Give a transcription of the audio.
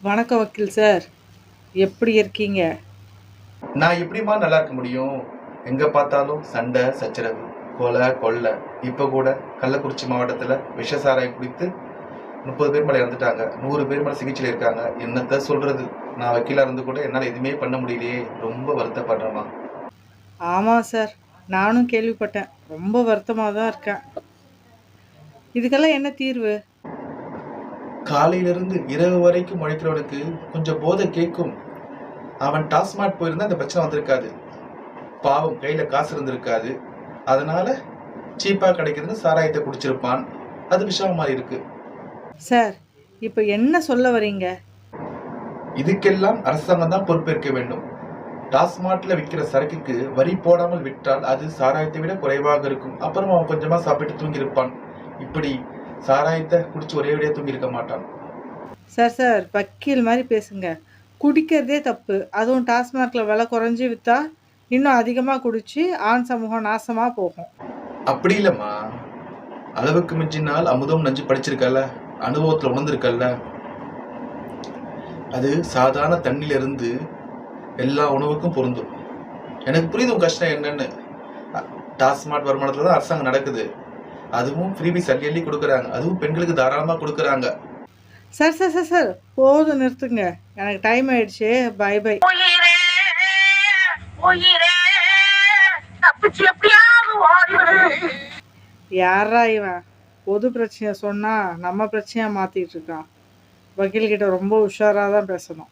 வணக்கம் வக்கீல் சார். எப்படி இருக்கீங்க? நான் எப்படிம்மா நல்லா இருக்க முடியும்? எங்க பார்த்தாலும் சண்டை, சச்சரவு, கொலை, கொள்ளை. இப்போ கூட கள்ளக்குறிச்சி மாவட்டத்தில் விஷ சாராயம் குடித்து 30 பேர் மேலே இறந்துட்டாங்க. 100 பேர் மேலே சிகிச்சையில் இருக்காங்க. என்னத்த சொல்றது? நான் வக்கீலா இருந்து கூட என்னால் எதுவுமே பண்ண முடியலையே. ரொம்ப வருத்தப்படுறேம்மா. ஆமாம் சார், நானும் கேள்விப்பட்டேன். ரொம்ப வருத்தமாக தான் இருக்கேன். இதுக்கெல்லாம் என்ன தீர்வு? காலையிலிருந்து இரவு வரைக்கும் உழைக்கிறவனுக்கு கொஞ்சம் போதை கேட்கும். அவன் டாஸ்மாக் போயிருந்தா இந்த பிரச்சனை வந்திருக்காது. பாவம் கையில காசு இருந்திருக்காது. அதனால சீப்பா கிடைக்குதுன்னு சாராயத்தை குடிச்சிருப்பான். அது விஷமா மாதிரி இருக்கு. சார், இப்போ என்ன சொல்ல வரீங்க? இதுக்கெல்லாம் அரசாங்கம் தான் பொறுப்பேற்க வேண்டும். டாஸ்மார்ட்ல விற்கிற சரக்குக்கு வரி போடாமல் விற்றால் அது சாராயத்தை விட குறைவாக இருக்கும். அப்புறம் அவன் கொஞ்சமா சாப்பிட்டு தூங்கி இருப்பான். இப்படி சாராயத்தை குடிச்சு ஒரே வழியா தூங்கி இருக்க மாட்டான். சார் வக்கீல் மாதிரி பேசுங்க. குடிக்கிறதே தப்பு. அதுவும் டாஸ்மாகில் விலை குறைஞ்சி விற்றா இன்னும் அதிகமாக குடிச்சு ஆண் சமூகம் நாசமாக போகும். அப்படி இல்லைம்மா. அளவுக்கு மிஞ்சினால் அமுதம் நஞ்சு படிச்சிருக்கல, அனுபவத்தில் உணர்ந்திருக்கல. அது சாதாரண தண்ணில இருந்து எல்லா உணவுக்கும் பொருந்தும். எனக்கு புரியுது உன் கஷ்டம் என்னன்னு. டாஸ்மாக் வருமானத்துல தான் அரசாங்கம் நடக்குது. அதுவும் ஃப்ரீபீஸ் அள்ளி அள்ளி கொடுக்குறாங்க. அதுவும் பெண்களுக்கு தாராளமா கொடுக்குறாங்க. சார் போதும், நிறுத்துங்க. எனக்கு டைம் ஆயிடுச்சு. Bye bye. யாரா இவன்? பொது பிரச்சனையை சொன்னா நம்ம பிரச்சனையா மாத்திட்டு இருக்கான். வக்கீல் கிட்ட ரொம்ப உஷாரா தான் பேசணும்.